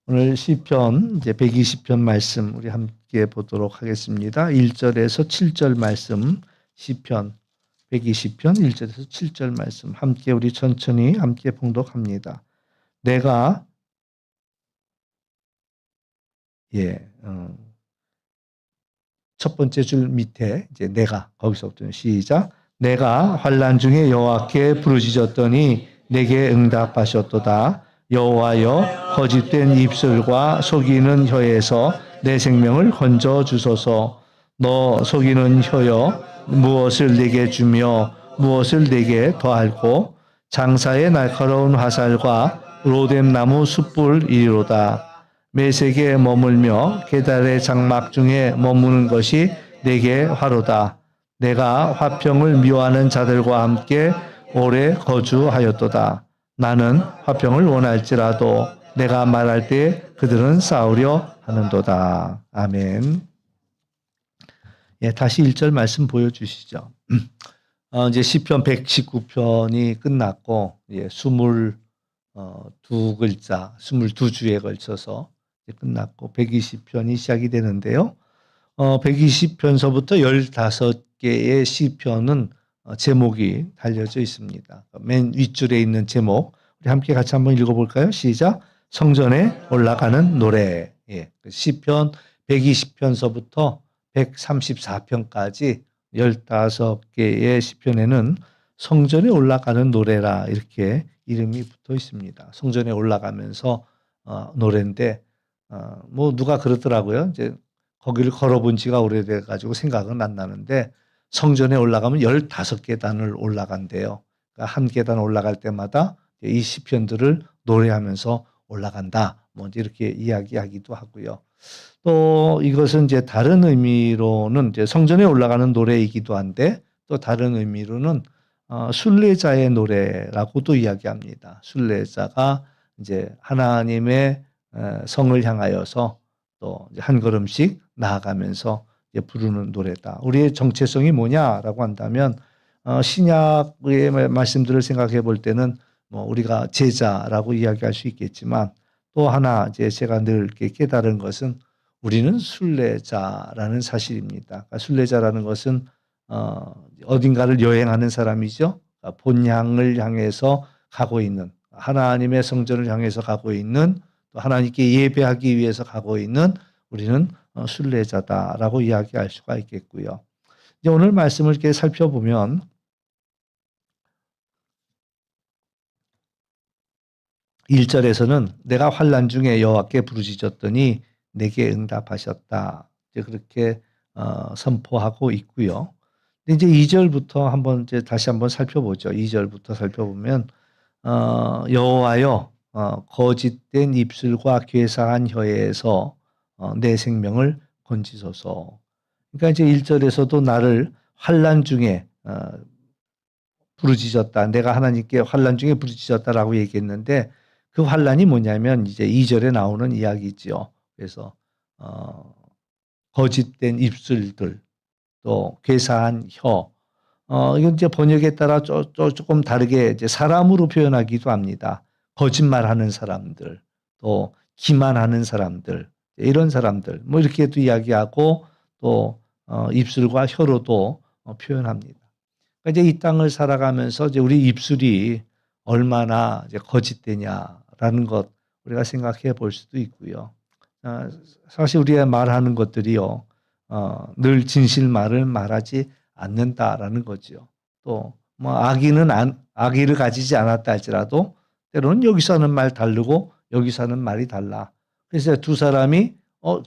오늘 시편 이제 120편 말씀 우리 함께 보도록 하겠습니다. 1절에서 7절 말씀 시편 120편 1절에서 7절 말씀 함께 우리 천천히 함께 봉독합니다. 내가 첫 번째 줄 밑에 이제 내가 거기서부터 시작. 내가 환난 중에 여호와께 부르짖었더니 내게 응답하셨도다. 여호와여 거짓된 입술과 속이는 혀에서 내 생명을 건져 주소서. 너 속이는 혀여 무엇을 내게 주며 무엇을 내게 더할꼬. 장사의 날카로운 화살과 로뎀나무 숯불이로다. 메색에 머물며 계달의 장막 중에 머무는 것이 내게 화로다. 내가 화평을 미워하는 자들과 함께 오래 거주하였도다. 나는 화평을 원할지라도 내가 말할 때 그들은 싸우려 하는도다. 아멘. 다시 1절 말씀 보여주시죠. 이제 시편 119편이 끝났고 22글자, 22주에 걸쳐서 끝났고 120편이 시작이 되는데요. 120편서부터 15개의 시편은 제목이 달려져 있습니다. 맨 윗줄에 있는 제목 우리 함께 같이 한번 읽어볼까요? 시작. 성전에 올라가는 노래. 시편 120편서부터 134편까지 15개의 시편에는 성전에 올라가는 노래라 이렇게 이름이 붙어 있습니다. 성전에 올라가면서 노래인데 누가 그러더라고요. 이제 거기를 걸어본 지가 오래돼 가지고 생각은 안 나는데 성전에 올라가면 15계단을 올라간대요. 그러니까 한 계단 올라갈 때마다 이 시편들을 노래하면서 올라간다. 이렇게 이야기하기도 하고요. 또 이것은 이제 다른 의미로는 이제 성전에 올라가는 노래이기도 한데 또 다른 의미로는 순례자의 노래라고도 이야기합니다. 순례자가 이제 하나님의 성을 향하여서 또 한 걸음씩 나아가면서 부르는 노래다. 우리의 정체성이 뭐냐라고 한다면 신약의 말씀들을 생각해 볼 때는 우리가 제자라고 이야기할 수 있겠지만 또 하나 이제 제가 늘 깨달은 것은 우리는 순례자라는 사실입니다. 그러니까 순례자라는 것은 어딘가를 여행하는 사람이죠. 그러니까 본향을 향해서 가고 있는 하나님의 성전을 향해서 가고 있는 또 하나님께 예배하기 위해서 가고 있는 우리는 순례자다라고 이야기할 수가 있겠고요. 이제 오늘 말씀을 이렇게 살펴보면 1절에서는 내가 환난 중에 여호와께 부르짖었더니 내게 응답하셨다. 이제 그렇게 선포하고 있고요. 근데 이제 2절부터 한번 이제 다시 한번 살펴보죠. 2절부터 살펴보면 여호와여 거짓된 입술과 괴사한 혀에서 내 생명을 건지소서. 그러니까 이제 1절에서도 나를 환난 중에 부르짖었다. 내가 하나님께 환난 중에 부르짖었다라고 얘기했는데 그 환난이 뭐냐면 이제 2절에 나오는 이야기지요. 그래서 거짓된 입술들 또 괴사한 혀. 이건 이제 번역에 따라 조금 다르게 이제 사람으로 표현하기도 합니다. 거짓말하는 사람들, 또 기만하는 사람들, 이런 사람들, 이렇게도 이야기하고 또 입술과 혀로도 표현합니다. 그러니까 이제 이 땅을 살아가면서 이제 우리 입술이 얼마나 이제 거짓되냐라는 것 우리가 생각해 볼 수도 있고요. 사실 우리가 말하는 것들이요, 늘 진실 말을 말하지 않는다라는 거죠. 또 악의를 가지지 않았다 할지라도 때로는 여기서 하는 말 다르고 여기서 하는 말이 달라. 그래서 두 사람이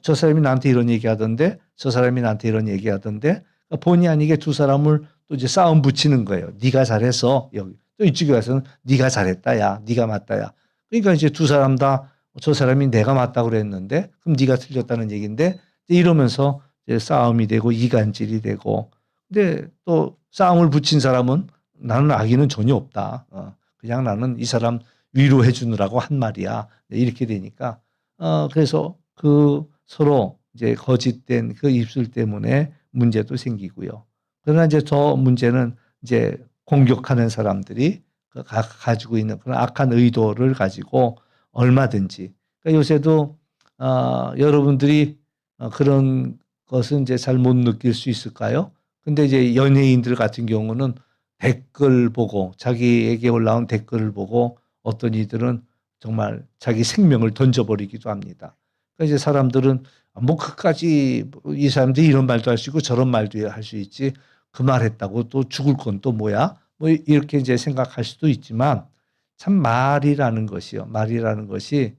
저 사람이 나한테 이런 얘기하던데 저 사람이 나한테 이런 얘기하던데 그러니까 본의 아니게 두 사람을 또 이제 싸움 붙이는 거예요. 네가 잘했어. 여기 또 이쪽에 와서는 네가 잘했다. 야, 네가 맞다. 야. 그러니까 이제 두 사람 다 저 사람이 내가 맞다고 그랬는데 그럼 네가 틀렸다는 얘기인데 이러면서 이제 싸움이 되고 이간질이 되고 근데 또 싸움을 붙인 사람은 나는 악의는 전혀 없다. 그냥 나는 이 사람 위로해 주느라고 한 말이야. 이렇게 되니까 그래서 그 서로 이제 거짓된 그 입술 때문에 문제도 생기고요. 그러나 이제 저 문제는 이제 공격하는 사람들이 가지고 있는 그런 악한 의도를 가지고 얼마든지 그러니까 요새도 여러분들이 그런 것은 이제 잘 못 느낄 수 있을까요? 근데 이제 연예인들 같은 경우는 댓글 보고 자기에게 올라온 댓글을 보고 어떤 이들은 정말 자기 생명을 던져버리기도 합니다. 그러니까 이제 사람들은 뭐 그까지 이 사람들이 이런 말도 할 수 있고 저런 말도 할 수 있지 그 말 했다고 또 죽을 건 또 뭐야? 뭐 이렇게 이제 생각할 수도 있지만 참 말이라는 것이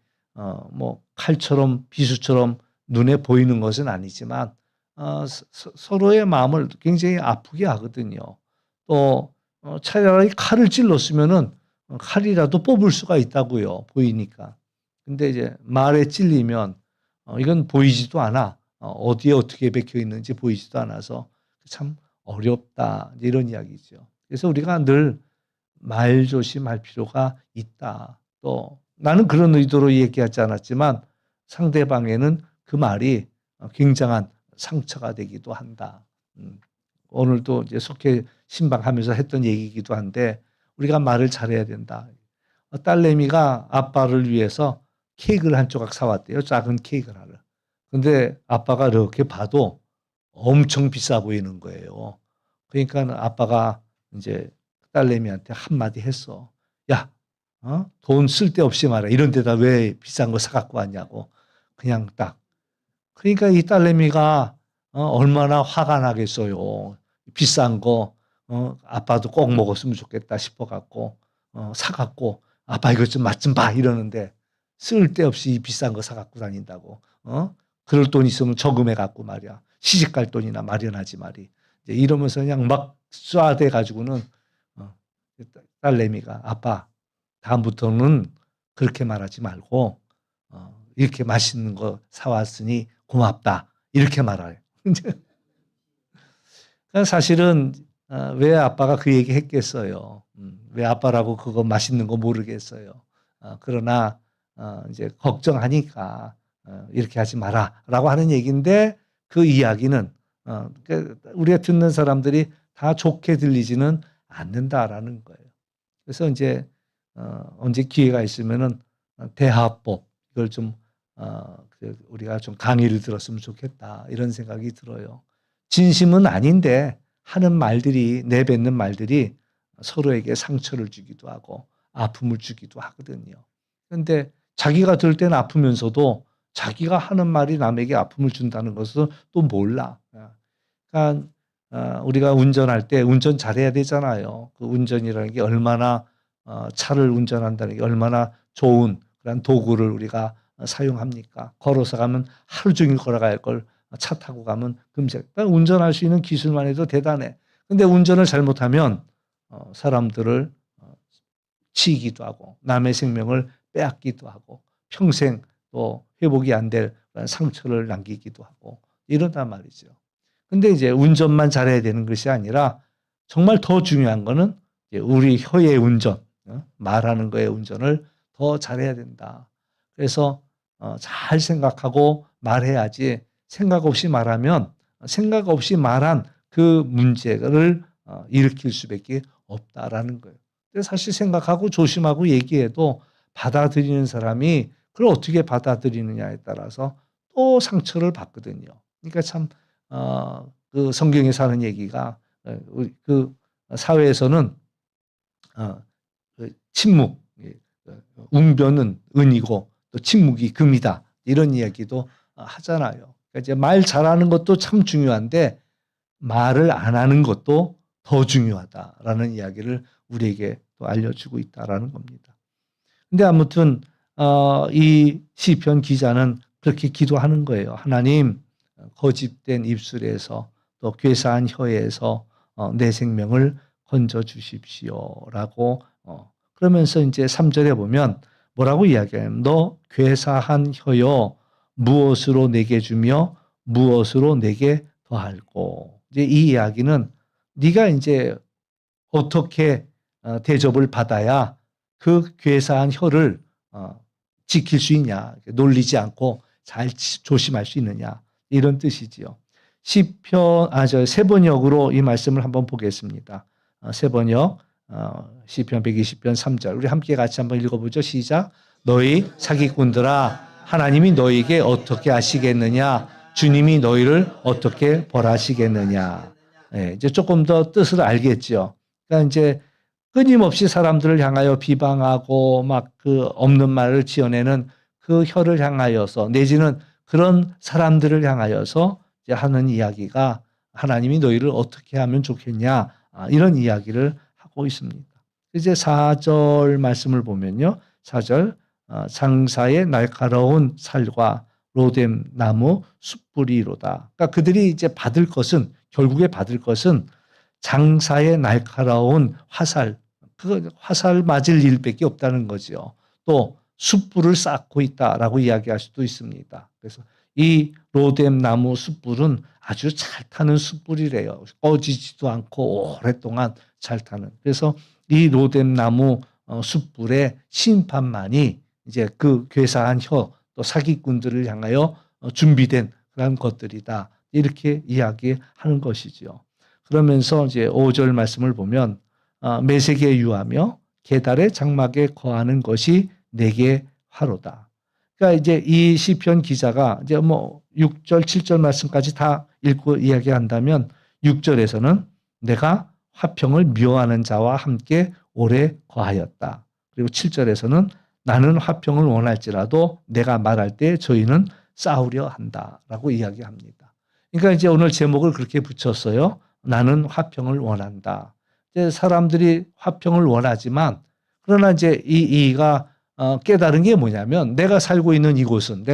뭐 칼처럼 비수처럼 눈에 보이는 것은 아니지만 서로의 마음을 굉장히 아프게 하거든요. 또 차라리 칼을 찔렀으면은 칼이라도 뽑을 수가 있다고요. 보이니까. 근데 이제 말에 찔리면 이건 보이지도 않아. 어디에 어떻게 박혀 있는지 보이지도 않아서 참 어렵다. 이런 이야기죠. 그래서 우리가 늘 말조심할 필요가 있다. 또 나는 그런 의도로 얘기하지 않았지만 상대방에는 그 말이 굉장한 상처가 되기도 한다. 오늘도 이제 속해 신방하면서 했던 얘기이기도 한데 우리가 말을 잘해야 된다. 딸내미가 아빠를 위해서 케이크를 한 조각 사왔대요. 작은 케이크 하나를. 근데 아빠가 이렇게 봐도 엄청 비싸 보이는 거예요. 그러니까 아빠가 이제 딸내미한테 한마디 했어. 야, 돈 쓸데없이 말해. 이런 데다 왜 비싼 거 사갖고 왔냐고. 그냥 딱. 그러니까 이 딸내미가 얼마나 화가 나겠어요. 비싼 거 아빠도 꼭 먹었으면 좋겠다 싶어갖고 사갖고 아빠 이것 좀 맛 좀 봐 이러는데 쓸데없이 이 비싼 거 사갖고 다닌다고. 그럴 돈 있으면 저금해 갖고 말이야. 시집갈 돈이나 마련하지 말이. 이러면서 그냥 막 쏴대 가지고는 딸내미가 아빠 다음부터는 그렇게 말하지 말고 이렇게 맛있는 거 사왔으니 고맙다 이렇게 말해. 사실은 왜 아빠가 그 얘기 했겠어요. 왜 아빠라고 그거 맛있는 거 모르겠어요. 그러나 이제 걱정하니까 이렇게 하지 마라라고 하는 얘기인데 그 이야기는 우리가 듣는 사람들이 다 좋게 들리지는 않는다라는 거예요. 그래서 이제 언제 기회가 있으면은 대화법 이걸 좀 우리가 좀 강의를 들었으면 좋겠다 이런 생각이 들어요. 진심은 아닌데 하는 말들이 내뱉는 말들이 서로에게 상처를 주기도 하고 아픔을 주기도 하거든요. 그런데 자기가 들을 때는 아프면서도 자기가 하는 말이 남에게 아픔을 준다는 것을 또 몰라. 그러니까 우리가 운전할 때 운전 잘해야 되잖아요. 그 운전이라는 게 얼마나 차를 운전한다는 게 얼마나 좋은 그런 도구를 우리가 사용합니까? 걸어서 가면 하루 종일 걸어갈 걸 차 타고 가면 금세. 그러니까 운전할 수 있는 기술만 해도 대단해. 근데 운전을 잘못하면 사람들을 치기도 하고 남의 생명을 빼앗기도 하고 평생 또 회복이 안 될 상처를 남기기도 하고 이런단 말이죠. 근데 이제 운전만 잘해야 되는 것이 아니라 정말 더 중요한 거는 우리 혀의 운전, 말하는 거의 운전을 더 잘해야 된다. 그래서 잘 생각하고 말해야지 생각 없이 말하면 생각 없이 말한 그 문제를 일으킬 수밖에 없다라는 거예요. 그래서 사실 생각하고 조심하고 얘기해도 받아들이는 사람이 그걸 어떻게 받아들이느냐에 따라서 또 상처를 받거든요. 그러니까 참 그 성경에서 하는 얘기가 그 사회에서는 그 침묵, 웅변은 은이고 또 침묵이 금이다 이런 이야기도 하잖아요. 그러니까 이제 말 잘하는 것도 참 중요한데 말을 안 하는 것도 더 중요하다라는 이야기를 우리에게 또 알려주고 있다라는 겁니다. 근데 아무튼 이 시편 기자는 그렇게 기도하는 거예요. 하나님 거짓된 입술에서 또 괴사한 혀에서 내 생명을 건져 주십시오라고 그러면서 이제 3절에 보면 뭐라고 이야기해요? 너 괴사한 혀여 무엇으로 내게 주며 무엇으로 내게 더할꼬. 이제 이 이야기는 네가 이제 어떻게 대접을 받아야 그 괴사한 혀를 지킬 수 있냐, 놀리지 않고 잘 조심할 수 있느냐 이런 뜻이지요. 시편 세 번역으로 이 말씀을 한번 보겠습니다. 세 번역 시편 120편 3절 우리 함께 같이 한번 읽어보죠. 시작. 너희 사기꾼들아 하나님이 너에게 어떻게 하시겠느냐? 주님이 너희를 어떻게 벌하시겠느냐? 예, 이제 조금 더 뜻을 알겠죠. 그러니까 이제 끊임없이 사람들을 향하여 비방하고 막 그 없는 말을 지어내는 그 혀를 향하여서 내지는 그런 사람들을 향하여서 이제 하는 이야기가 하나님이 너희를 어떻게 하면 좋겠냐? 이런 이야기를 하고 있습니다. 이제 4절 말씀을 보면요. 4절 장사의 날카로운 살과 로뎀 나무 숯불이로다. 그러니까 그들이 이제 받을 것은 결국에 받을 것은 장사의 날카로운 화살, 그 화살 맞을 일밖에 없다는 거죠. 또 숯불을 쌓고 있다라고 이야기할 수도 있습니다. 그래서 이 로뎀 나무 숯불은 아주 잘 타는 숯불이래요. 꺼지지도 않고 오랫동안 잘 타는. 그래서 이 로뎀 나무 숯불의 심판만이 이제 그 괴사한 혀, 또 사기꾼들을 향하여 준비된 그런 것들이다. 이렇게 이야기하는 것이죠. 그러면서 이제 5절 말씀을 보면 메색에 유하며 계달의 장막에 거하는 것이 내게 화로다. 그러니까 이제 이 시편 기자가 이제 뭐 6절, 7절 말씀까지 다 읽고 이야기한다면 6절에서는 내가 화평을 미워하는 자와 함께 오래 거하였다. 그리고 7절에서는 나는 화평을 원할지라도 내가 말할 때 저희는 싸우려 한다라고 이야기합니다. 그러니까 이제 오늘 제목을 그렇게 붙였어요. 나는 화평을 원한다. 이제 사람들이 화평을 원하지만 그러나 이제 이가 깨달은 게 뭐냐면 내가 살고 있는 이곳은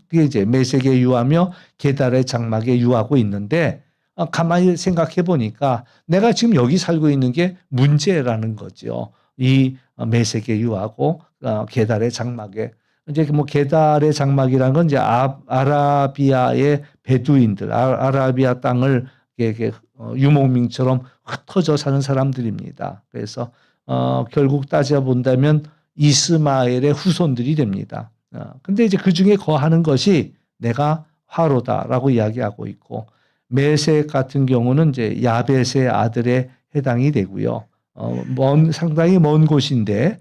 그게 이제 메색에 유하며 계달의 장막에 유하고 있는데 가만히 생각해 보니까 내가 지금 여기 살고 있는 게 문제라는 거죠. 이 메색에 유하고 계달의 장막에 이제 뭐 계달의 장막이라는 건 이제 아라비아의 베두인들, 아라비아 땅을 이렇게 유목민처럼 흩어져 사는 사람들입니다. 그래서 결국 따져 본다면 이스마엘의 후손들이 됩니다. 근데 이제 그 중에 거하는 것이 내가 화로다라고 이야기하고 있고 메색 같은 경우는 이제 야벳의 아들에 해당이 되고요. 상당히 먼 곳인데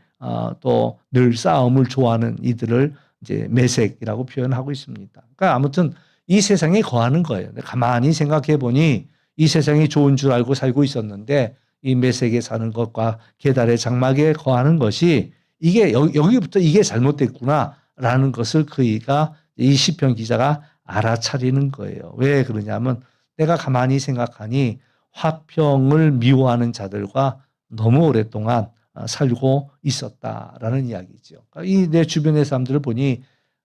또 늘 싸움을 좋아하는 이들을 이제 메색이라고 표현하고 있습니다. 그러니까 아무튼 이 세상에 거하는 거예요. 가만히 생각해 보니 이 세상이 좋은 줄 알고 살고 있었는데 이 메색에 사는 것과 계달의 장막에 거하는 것이 이게 여기부터 이게 잘못됐구나라는 것을 그이가 이 시편 기자가 알아차리는 거예요. 왜 그러냐면 내가 가만히 생각하니 화평을 미워하는 자들과 너무 오랫동안 살고 있었다라는 이야기죠. 이 내 주변의 사람들을 보니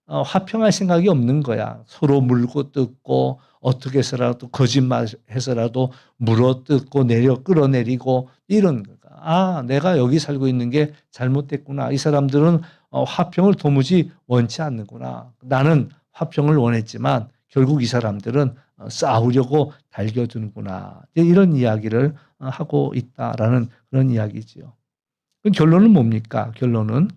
화평할 생각이 없는 거야. 서로 물고 뜯고 어떻게 해서라도 거짓말해서라도 물어뜯고 끌어내리고 이런 거가 내가 여기 살고 있는 게 잘못됐구나. 이 사람들은 화평을 도무지 원치 않는구나. 나는 화평을 원했지만 결국 이 사람들은 싸우려고 달겨드는구나. 이런 이야기를 하고 있다라는 그런 이야기지요. 결론은 뭡니까? 결론은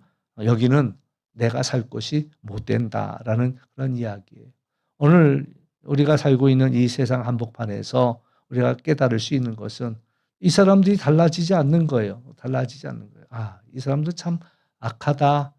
여기는 내가 살 곳이 못 된다라는 그런 이야기예요. 오늘 우리가 살고 있는 이 세상 한복판에서 우리가 깨달을 수 있는 것은 이 사람들이 달라지지 않는 거예요. 달라지지 않는 거예요. 이 사람들 참 악하다.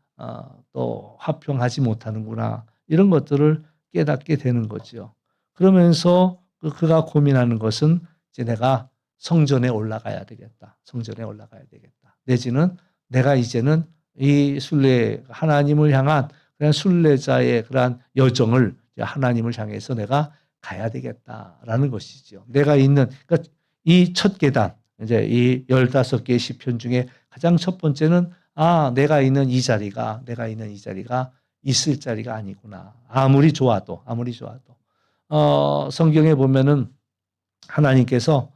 또 화평하지 못하는구나. 이런 것들을 깨닫게 되는 거죠. 그러면서 그가 고민하는 것은 이제 내가 성전에 올라가야 되겠다. 성전에 올라가야 되겠다. 내지는 내가 이제는 이 순례 하나님을 향한 그런 순례자의 그러한 여정을 하나님을 향해서 내가 가야 되겠다라는 것이죠. 내가 있는 그러니까 이 첫 계단 이제 이 15개의 시편 중에 가장 첫 번째는 내가 있는 이 자리가 있을 자리가 아니구나. 아무리 좋아도 성경에 보면은 하나님께서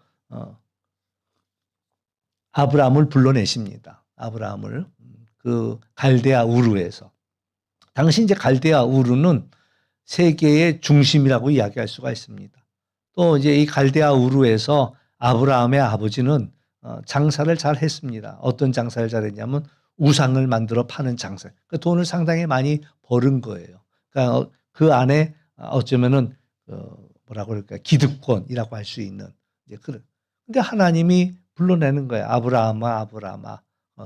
아브라함을 불러내십니다. 아브라함을 그 갈대아 우르에서. 당시 이제 갈대아 우르는 세계의 중심이라고 이야기할 수가 있습니다. 또 이제 이 갈대아 우르에서 아브라함의 아버지는 장사를 잘 했습니다. 어떤 장사를 잘했냐면 우상을 만들어 파는 장사. 그 돈을 상당히 많이 버는 거예요. 그러니까 그 안에 어쩌면은 뭐라고 그럴까 기득권이라고 할 수 있는 이제 그런. 근데 하나님이 불러내는 거예요. 아브라함아,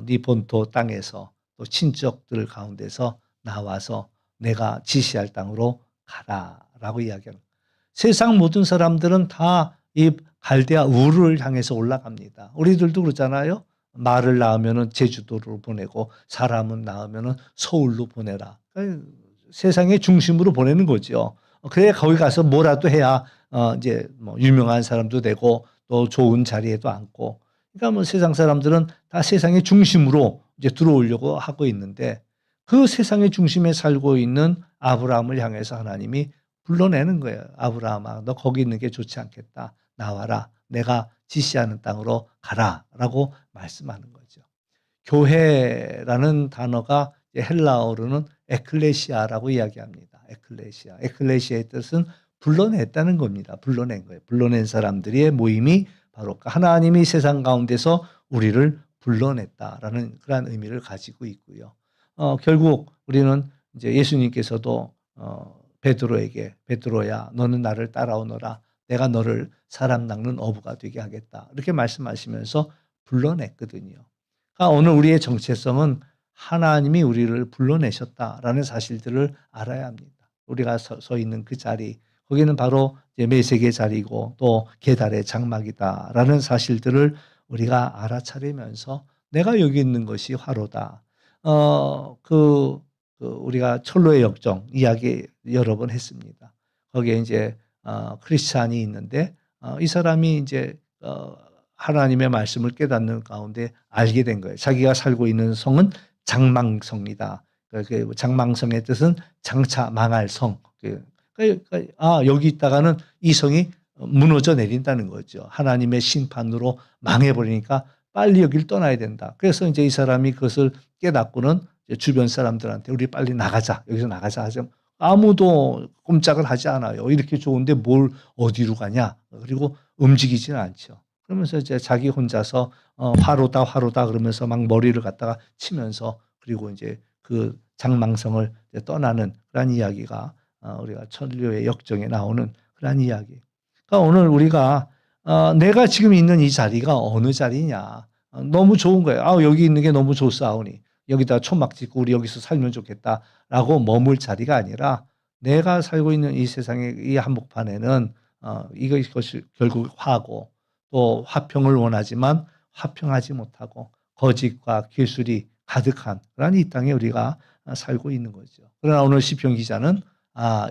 네 본토 땅에서 또 친척들 가운데서 나와서 내가 지시할 땅으로 가라라고 이야기합니다. 세상 모든 사람들은 다 이 갈대아 우르를 향해서 올라갑니다. 우리들도 그러잖아요. 말을 낳으면은 제주도로 보내고 사람은 낳으면은 서울로 보내라. 그러니까 세상의 중심으로 보내는 거죠. 그래 거기 가서 뭐라도 해야 이제 뭐 유명한 사람도 되고 또 좋은 자리에도 앉고. 그러니까 뭐 세상 사람들은 다 세상의 중심으로 이제 들어오려고 하고 있는데 그 세상의 중심에 살고 있는 아브라함을 향해서 하나님이 불러내는 거예요. 아브라함아, 너 거기 있는 게 좋지 않겠다. 나와라. 내가 지시하는 땅으로 가라라고 말씀하는 거죠. 교회라는 단어가 헬라어로는 에클레시아라고 이야기합니다. 에클레시아. 에클레시아의 뜻은 불러냈다는 겁니다. 불러낸 거예요. 불러낸 사람들의 모임이 바로 하나님이 세상 가운데서 우리를 불러냈다라는 그런 의미를 가지고 있고요. 결국 우리는 이제 예수님께서도 베드로에게 베드로야 너는 나를 따라오너라. 내가 너를 사람 낚는 어부가 되게 하겠다. 이렇게 말씀하시면서 불러냈거든요. 그러니까 오늘 우리의 정체성은 하나님이 우리를 불러내셨다라는 사실들을 알아야 합니다. 우리가 서 있는 그 자리, 거기는 바로 메색의 자리고 또 계달의 장막이다라는 사실들을 우리가 알아차리면서 내가 여기 있는 것이 화로다. 우리가 철로의 역정 이야기 여러 번 했습니다. 거기에 이제 크리스찬이 있는데 이 사람이 이제 하나님의 말씀을 깨닫는 가운데 알게 된 거예요. 자기가 살고 있는 성은 장망성이다. 그 장망성의 뜻은 장차 망할 성. 여기 있다가는 이 성이 무너져 내린다는 거죠. 하나님의 심판으로 망해버리니까 빨리 여기를 떠나야 된다. 그래서 이제 이 사람이 그것을 깨닫고는 주변 사람들한테 우리 빨리 나가자. 여기서 나가자 하죠. 아무도 꼼짝을 하지 않아요. 이렇게 좋은데 뭘 어디로 가냐. 그리고 움직이지는 않죠. 그러면서 이제 자기 혼자서 화로다 화로다 그러면서 막 머리를 갖다가 치면서 그리고 이제 그 장망성을 떠나는 그런 이야기가 우리가 천류의 역정에 나오는 그런 이야기. 그러니까 오늘 우리가 내가 지금 있는 이 자리가 어느 자리냐. 너무 좋은 거예요. 여기 있는 게 너무 좋사오니 여기다 초막 짓고 우리 여기서 살면 좋겠다라고 머물 자리가 아니라 내가 살고 있는 이 세상의 이 한복판에는 이것이 결국 화고 또 화평을 원하지만 화평하지 못하고 거짓과 기술이 가득한 그런 이 땅에 우리가 살고 있는 거죠. 그러나 오늘 시편 기자는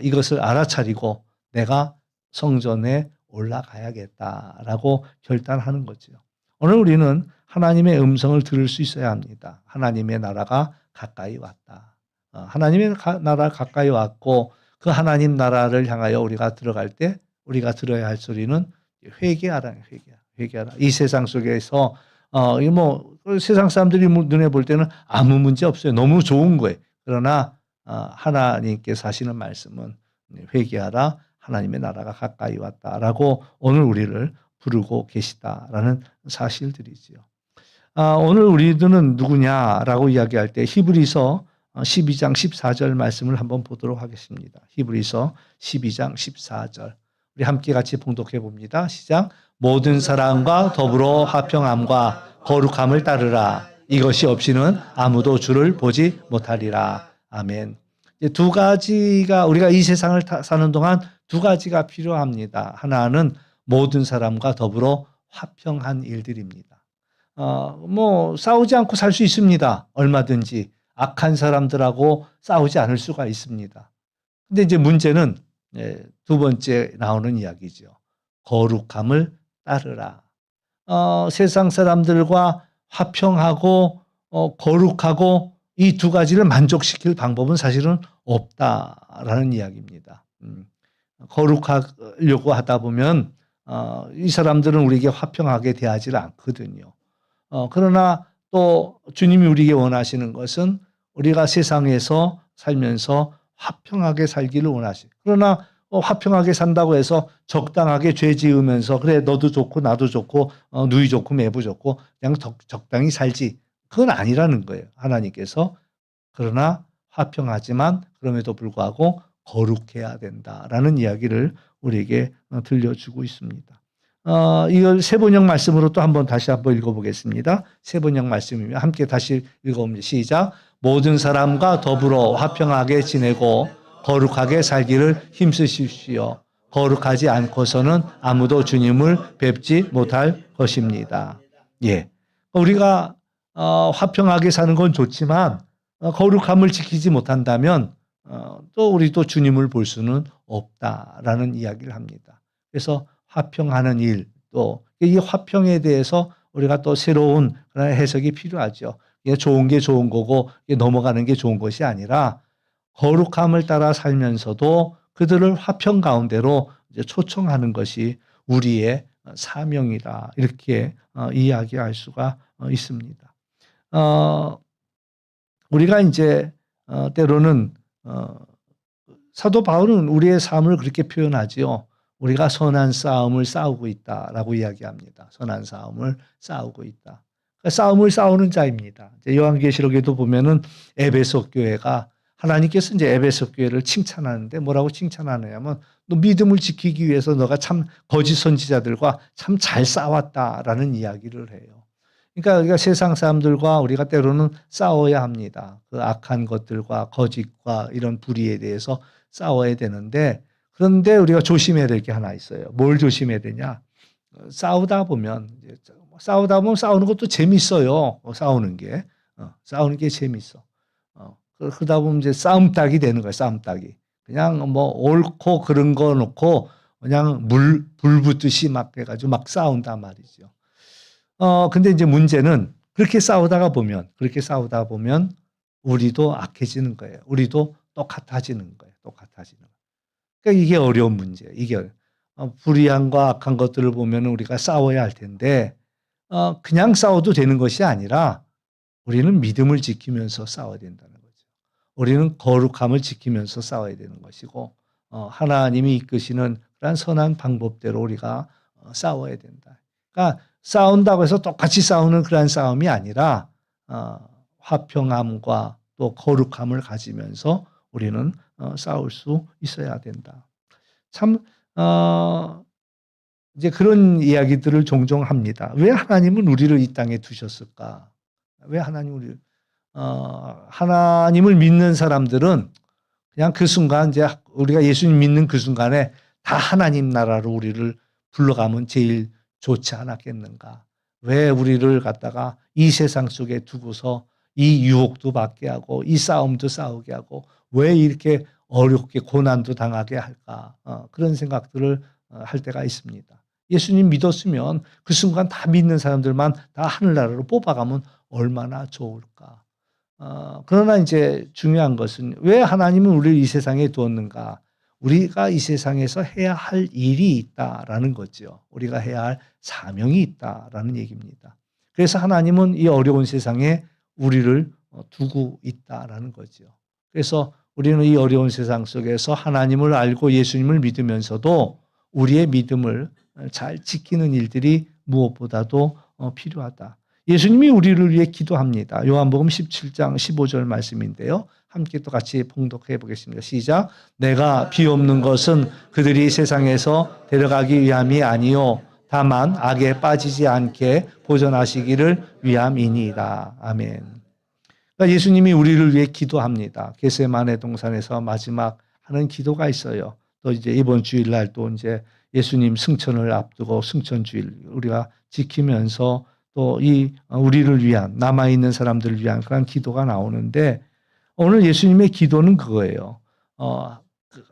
이것을 알아차리고 내가 성전에 올라가야겠다라고 결단하는 거죠. 오늘 우리는 하나님의 음성을 들을 수 있어야 합니다. 하나님의 나라가 가까이 왔다. 하나님의 나라가 가까이 왔고 그 하나님 나라를 향하여 우리가 들어갈 때 우리가 들어야 할 소리는 회개하라. 이 세상 속에서 세상 사람들이 눈에 볼 때는 아무 문제 없어요. 너무 좋은 거예요. 그러나 하나님께서 하시는 말씀은 회개하라. 하나님의 나라가 가까이 왔다라고 오늘 우리를 부르고 계시다라는 사실들이지요. 오늘 우리들은 누구냐라고 이야기할 때 히브리서 12장 14절 말씀을 한번 보도록 하겠습니다. 히브리서 12장 14절. 우리 함께 같이 봉독해 봅니다. 시작. 모든 사람과 더불어 화평함과 거룩함을 따르라. 이것이 없이는 아무도 주를 보지 못하리라. 아멘. 두 가지가 우리가 이 세상을 사는 동안 두 가지가 필요합니다. 하나는 모든 사람과 더불어 화평한 일들입니다. 싸우지 않고 살 수 있습니다. 얼마든지 악한 사람들하고 싸우지 않을 수가 있습니다. 근데 이제 문제는 두 번째 나오는 이야기죠. 거룩함을 따르라. 세상 사람들과 화평하고 거룩하고 이 두 가지를 만족시킬 방법은 사실은 없다라는 이야기입니다. 거룩하려고 하다 보면 이 사람들은 우리에게 화평하게 대하지 않거든요. 그러나 또 주님이 우리에게 원하시는 것은 우리가 세상에서 살면서 화평하게 살기를 원하시. 그러나 화평하게 산다고 해서 적당하게 죄 지으면서 그래 너도 좋고 나도 좋고 누이 좋고 매부 좋고 그냥 적당히 살지. 그건 아니라는 거예요. 하나님께서. 그러나 화평하지만 그럼에도 불구하고 거룩해야 된다라는 이야기를 우리에게 들려주고 있습니다. 이걸 세번역 말씀으로 또 다시 한번 읽어보겠습니다. 세번역 말씀이면 함께 다시 읽어봅니다. 시작. 모든 사람과 더불어 화평하게 지내고 거룩하게 살기를 힘쓰십시오. 거룩하지 않고서는 아무도 주님을 뵙지 못할 것입니다. 예. 우리가 화평하게 사는 건 좋지만 거룩함을 지키지 못한다면 또 우리도 주님을 볼 수는 없다라는 이야기를 합니다. 그래서 화평하는 일, 또 이 화평에 대해서 우리가 또 새로운 그런 해석이 필요하죠. 이게 좋은 게 좋은 거고 넘어가는 게 좋은 것이 아니라 거룩함을 따라 살면서도 그들을 화평 가운데로 이제 초청하는 것이 우리의 사명이다. 이렇게 이야기할 수가 있습니다. 우리가 이제 때로는 사도 바울은 우리의 삶을 그렇게 표현하지요. 우리가 선한 싸움을 싸우고 있다라고 이야기합니다. 선한 싸움을 싸우고 있다. 그러니까 싸움을 싸우는 자입니다. 요한계시록에도 보면은 에베소 교회가 하나님께서 이제 에베소 교회를 칭찬하는데 뭐라고 칭찬하느냐면 너 믿음을 지키기 위해서 너가 참 거짓 선지자들과 참 잘 싸웠다라는 이야기를 해요. 그러니까 우리가 세상 사람들과 우리가 때로는 싸워야 합니다. 그 악한 것들과 거짓과 이런 불의에 대해서 싸워야 되는데 그런데 우리가 조심해야 될 게 하나 있어요. 뭘 조심해야 되냐? 싸우다 보면 싸우는 것도 재밌어요. 싸우는 게 재밌어. 그러다 보면 이제 싸움닭이 되는 거예요. 싸움닭이. 그냥 뭐 옳고 그런 거 놓고 그냥 불 붙듯이 막 해가지고 막 싸운단 말이죠. 근데 이제 문제는 그렇게 싸우다 보면 우리도 악해지는 거예요. 우리도 똑같아지는 거예요. 그러니까 이게 어려운 문제예요. 이게 불의함과 악한 것들을 보면 우리가 싸워야 할 텐데 그냥 싸워도 되는 것이 아니라 우리는 믿음을 지키면서 싸워야 된다는 거죠. 우리는 거룩함을 지키면서 싸워야 되는 것이고 하나님이 이끄시는 그런 선한 방법대로 우리가 싸워야 된다. 그러니까 싸운다고 해서 똑같이 싸우는 그런 싸움이 아니라 화평함과 또 거룩함을 가지면서 우리는 싸울 수 있어야 된다. 참 이제 그런 이야기들을 종종 합니다. 왜 하나님은 우리를 이 땅에 두셨을까? 왜 하나님을 믿는 사람들은 그냥 그 순간 이제 우리가 예수님 믿는 그 순간에 다 하나님 나라로 우리를 불러가면 제일 좋지 않았겠는가? 왜 우리를 갖다가 이 세상 속에 두고서 이 유혹도 받게 하고 이 싸움도 싸우게 하고 왜 이렇게 어렵게 고난도 당하게 할까? 그런 생각들을 할 때가 있습니다. 예수님 믿었으면 그 순간 다 믿는 사람들만 다 하늘나라로 뽑아가면 얼마나 좋을까? 그러나 이제 중요한 것은 왜 하나님은 우리를 이 세상에 두었는가? 우리가 이 세상에서 해야 할 일이 있다라는 거죠. 우리가 해야 할 사명이 있다라는 얘기입니다. 그래서 하나님은 이 어려운 세상에 우리를 두고 있다라는 거죠. 그래서 우리는 이 어려운 세상 속에서 하나님을 알고 예수님을 믿으면서도 우리의 믿음을 잘 지키는 일들이 무엇보다도 필요하다. 예수님이 우리를 위해 기도합니다. 요한복음 17장 15절 말씀인데요. 함께 또 같이 봉독해 보겠습니다. 시작. 내가 비옵는 것은 그들이 세상에서 데려가기 위함이 아니요 다만 악에 빠지지 않게 보존하시기를 위함이니이다. 아멘. 그러니까 예수님이 우리를 위해 기도합니다. 겟세마네 동산에서 마지막 하는 기도가 있어요. 또 이제 이번 주일날 또 이제 예수님 승천을 앞두고 승천주일 우리가 지키면서 또 이 우리를 위한 남아 있는 사람들을 위한 그런 기도가 나오는데 오늘 예수님의 기도는 그거예요.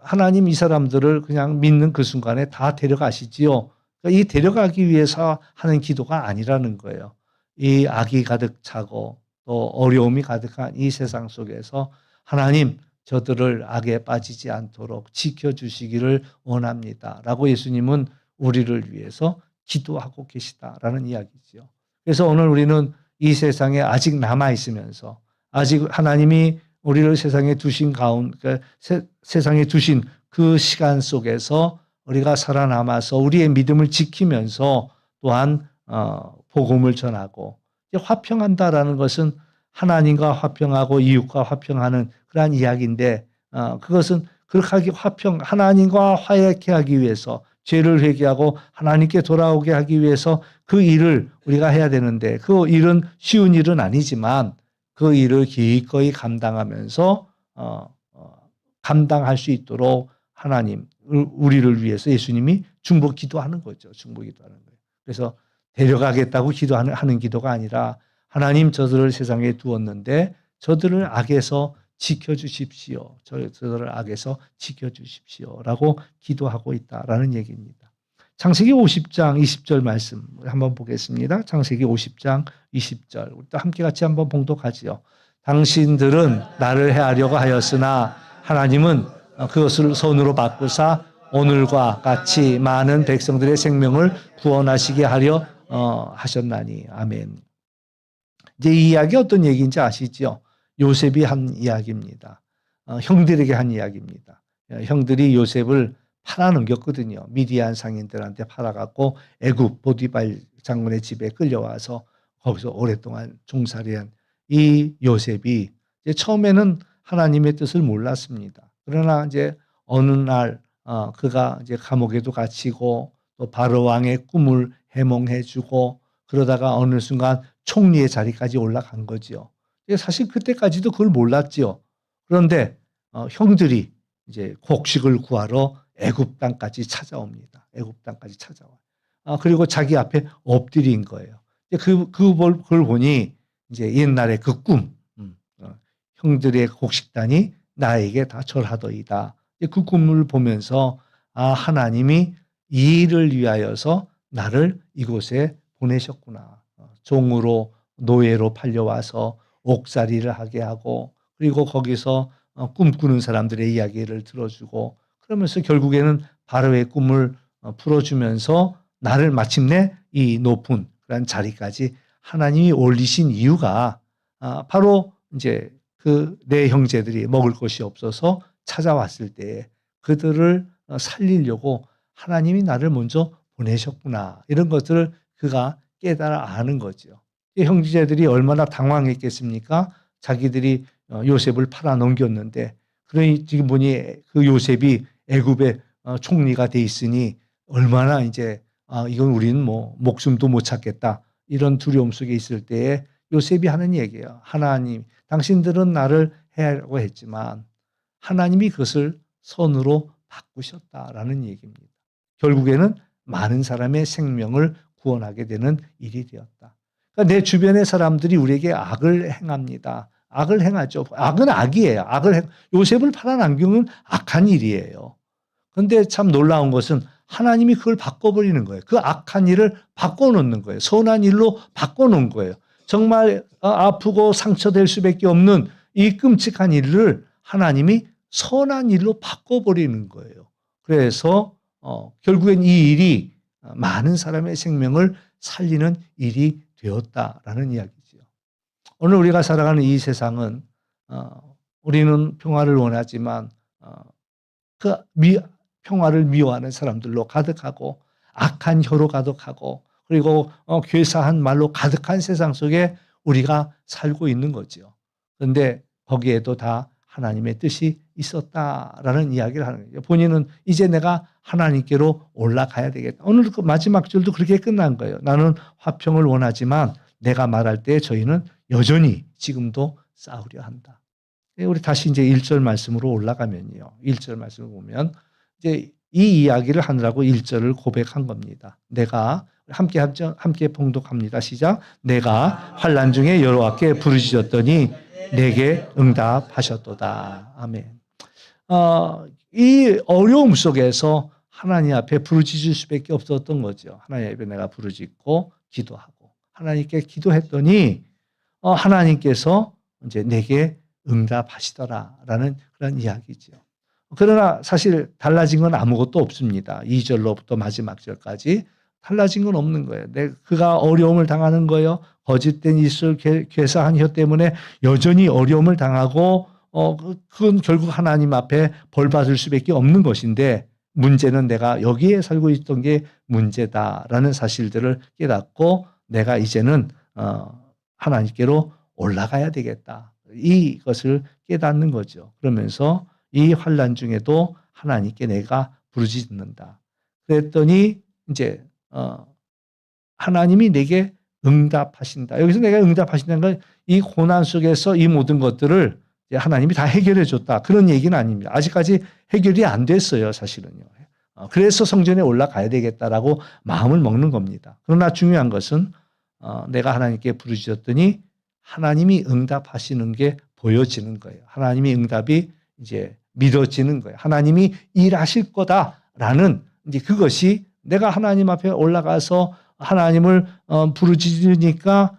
하나님 이 사람들을 그냥 믿는 그 순간에 다 데려가시지요. 그러니까 이 데려가기 위해서 하는 기도가 아니라는 거예요. 이 악이 가득 차고 또 어려움이 가득한 이 세상 속에서 하나님 저들을 악에 빠지지 않도록 지켜주시기를 원합니다. 라고 예수님은 우리를 위해서 기도하고 계시다라는 이야기죠. 그래서 오늘 우리는 이 세상에 아직 남아있으면서 아직 하나님이 우리를 세상에 두신 세상에 두신 그 시간 속에서 우리가 살아남아서 우리의 믿음을 지키면서 또한 복음을 전하고 화평한다라는 것은 하나님과 화평하고 이웃과 화평하는 그러한 이야기인데 그것은 그렇게 하나님과 화해케 하기 위해서 죄를 회개하고 하나님께 돌아오게 하기 위해서 그 일을 우리가 해야 되는데 그 일은 쉬운 일은 아니지만 그 일을 기꺼이 감당하면서 감당할 수 있도록 하나님, 우리를 위해서 예수님이 중보 기도하는 거죠. 중보 기도하는 거예요. 그래서 데려가겠다고 기도하는 기도가 아니라 하나님, 저들을 세상에 두었는데 저들을 악에서 지켜주십시오. 저들을 악에서 지켜주십시오라고 기도하고 있다라는 얘기입니다. 창세기 50장 20절 말씀 한번 보겠습니다. 창세기 50장 20절. 우리 또 함께 같이 한번 봉독하지요. 당신들은 나를 해하려고 하였으나 하나님은 그것을 손으로 바꾸사 오늘과 같이 많은 백성들의 생명을 구원하시게 하려 하셨나니. 아멘. 이제 이 이야기 어떤 얘기인지 아시죠? 요셉이 한 이야기입니다. 형들에게 한 이야기입니다. 형들이 요셉을 팔아넘겼거든요. 미디안 상인들한테 팔아갖고 애굽 보디발 장군의 집에 끌려와서 거기서 오랫동안 종살이한 이 요셉이 이제 처음에는 하나님의 뜻을 몰랐습니다. 그러나 이제 어느 날 그가 이제 감옥에도 갇히고 또 바로 왕의 꿈을 해몽해주고 그러다가 어느 순간 총리의 자리까지 올라간 거지요. 사실 그때까지도 그걸 몰랐지요. 그런데 형들이 이제 곡식을 구하러 애굽 땅까지 찾아옵니다. 애굽 땅까지 찾아와요. 그리고 자기 앞에 엎드린 거예요. 그걸 보니 이제 옛날에 그 꿈, 형들의 곡식단이 나에게 다 절하더이다. 그 꿈을 보면서 하나님이 이 일을 위하여서 나를 이곳에 보내셨구나. 종으로 노예로 팔려와서 옥살이를 하게 하고 그리고 거기서 꿈꾸는 사람들의 이야기를 들어주고 그러면서 결국에는 바로의 꿈을 풀어주면서 나를 마침내 이 높은 그런 자리까지 하나님이 올리신 이유가 바로 이제 그 내 형제들이 먹을 것이 없어서 찾아왔을 때 그들을 살리려고 하나님이 나를 먼저 보내셨구나. 이런 것들을 그가 깨달아 아는 거죠. 형제들이 얼마나 당황했겠습니까? 자기들이 요셉을 팔아 넘겼는데 그러니 지금 보니 그 요셉이 애굽의 총리가 돼 있으니 얼마나 이제 이건 우리는 뭐 목숨도 못 찾겠다. 이런 두려움 속에 있을 때에 요셉이 하는 얘기예요. 하나님, 당신들은 나를 해하려고 했지만 하나님이 그것을 선으로 바꾸셨다라는 얘기입니다. 결국에는 많은 사람의 생명을 구원하게 되는 일이 되었다. 그러니까 내 주변의 사람들이 우리에게 악을 행합니다. 악을 행하죠. 악은 악이에요. 요셉을 팔아넘기는 건 악한 일이에요. 그런데 참 놀라운 것은 하나님이 그걸 바꿔버리는 거예요. 그 악한 일을 바꿔놓는 거예요. 선한 일로 바꿔놓은 거예요. 정말 아프고 상처될 수밖에 없는 이 끔찍한 일을 하나님이 선한 일로 바꿔버리는 거예요. 그래서 결국엔 이 일이 많은 사람의 생명을 살리는 일이 되었다라는 이야기죠. 오늘 우리가 살아가는 이 세상은 우리는 평화를 원하지만 그 평화를 미워하는 사람들로 가득하고 악한 혀로 가득하고 그리고 괴사한 말로 가득한 세상 속에 우리가 살고 있는 거죠. 그런데 거기에도 다 하나님의 뜻이 있었다라는 이야기를 하는 거예요. 본인은 이제 내가 하나님께로 올라가야 되겠다. 오늘 그 마지막 절도 그렇게 끝난 거예요. 나는 화평을 원하지만 내가 말할 때 저희는 여전히 지금도 싸우려 한다. 우리 다시 이제 1절 말씀으로 올라가면요. 1절 말씀을 보면 이제 이 이야기를 하느라고 1절을 고백한 겁니다. 내가 함께 봉독합니다. 시작. 내가 환난 중에 여호와께 부르짖었더니 내게 응답하셨도다. 아멘. 이 어려움 속에서 하나님 앞에 부르짖을 수밖에 없었던 거죠. 하나님 앞에 내가 부르짖고 기도하고 하나님께 기도했더니 하나님께서 이제 내게 응답하시더라라는 그런 이야기죠. 그러나 사실 달라진 건 아무것도 없습니다. 2절로부터 마지막 절까지 달라진 건 없는 거예요. 그가 어려움을 당하는 거예요. 거짓된 입술, 괴사한 혀 때문에 여전히 어려움을 당하고 그건 결국 하나님 앞에 벌 받을 수밖에 없는 것인데 문제는 내가 여기에 살고 있던 게 문제다라는 사실들을 깨닫고 내가 이제는 하나님께로 올라가야 되겠다. 이것을 깨닫는 거죠. 그러면서 이 환난 중에도 하나님께 내가 부르짖는다. 그랬더니 이제 하나님이 내게 응답하신다. 여기서 내가 응답하신다는 건 이 고난 속에서 이 모든 것들을 하나님이 다 해결해 줬다. 그런 얘기는 아닙니다. 아직까지 해결이 안 됐어요, 사실은요. 그래서 성전에 올라가야 되겠다라고 마음을 먹는 겁니다. 그러나 중요한 것은 내가 하나님께 부르짖었더니 하나님이 응답하시는 게 보여지는 거예요. 하나님이 응답이 이제 믿어지는 거예요. 하나님이 일하실 거다라는 이제 그것이 내가 하나님 앞에 올라가서 하나님을 부르짖으니까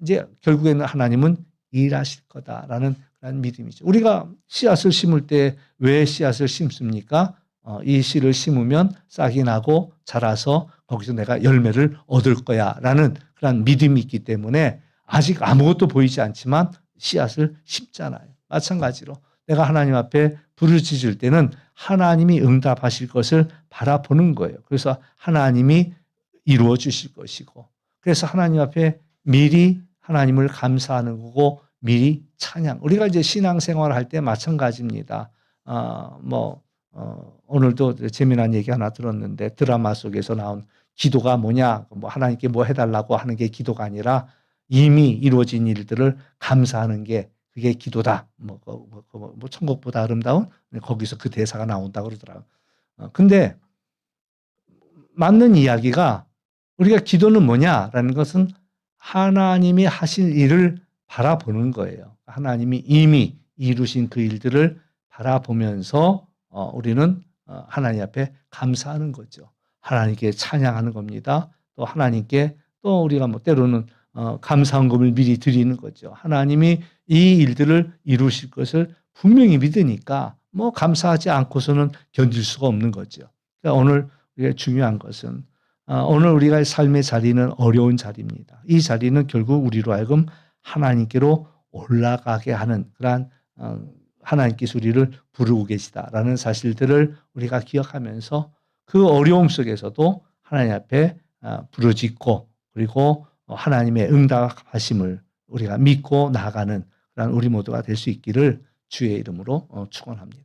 이제 결국에는 하나님은 일하실 거다라는 그런 믿음이죠. 우리가 씨앗을 심을 때 왜 씨앗을 심습니까? 이 씨를 심으면 싹이 나고 자라서 거기서 내가 열매를 얻을 거야라는 그런 믿음이 있기 때문에 아직 아무것도 보이지 않지만 씨앗을 심잖아요. 마찬가지로 내가 하나님 앞에 부르짖을 때는 하나님이 응답하실 것을 바라보는 거예요. 그래서 하나님이 이루어 주실 것이고, 그래서 하나님 앞에 미리 하나님을 감사하는 거고 미리 찬양. 우리가 이제 신앙생활을 할 때 마찬가지입니다. 오늘도 재미난 얘기 하나 들었는데 드라마 속에서 나온 기도가 뭐냐, 뭐 하나님께 뭐 해달라고 하는 게 기도가 아니라 이미 이루어진 일들을 감사하는 게 그게 기도다. 뭐 천국보다 아름다운 거기서 그 대사가 나온다고 그러더라고요. 근데 맞는 이야기가 우리가 기도는 뭐냐라는 것은 하나님이 하실 일을 바라보는 거예요. 하나님이 이미 이루신 그 일들을 바라보면서 우리는 하나님 앞에 감사하는 거죠. 하나님께 찬양하는 겁니다. 또 하나님께 또 우리가 뭐 때로는 감사헌금을 미리 드리는 거죠. 하나님이 이 일들을 이루실 것을 분명히 믿으니까 뭐 감사하지 않고서는 견딜 수가 없는 거죠. 그러니까 오늘 우리가 중요한 것은 오늘 우리가 삶의 자리는 어려운 자리입니다. 이 자리는 결국 우리로 하여금 하나님께로 올라가게 하는 그러한 하나님께서 우리를 부르고 계시다라는 사실들을 우리가 기억하면서 그 어려움 속에서도 하나님 앞에 부르짖고 그리고 하나님의 응답하심을 우리가 믿고 나아가는 그런 우리 모두가 될 수 있기를 주의 이름으로 축원합니다.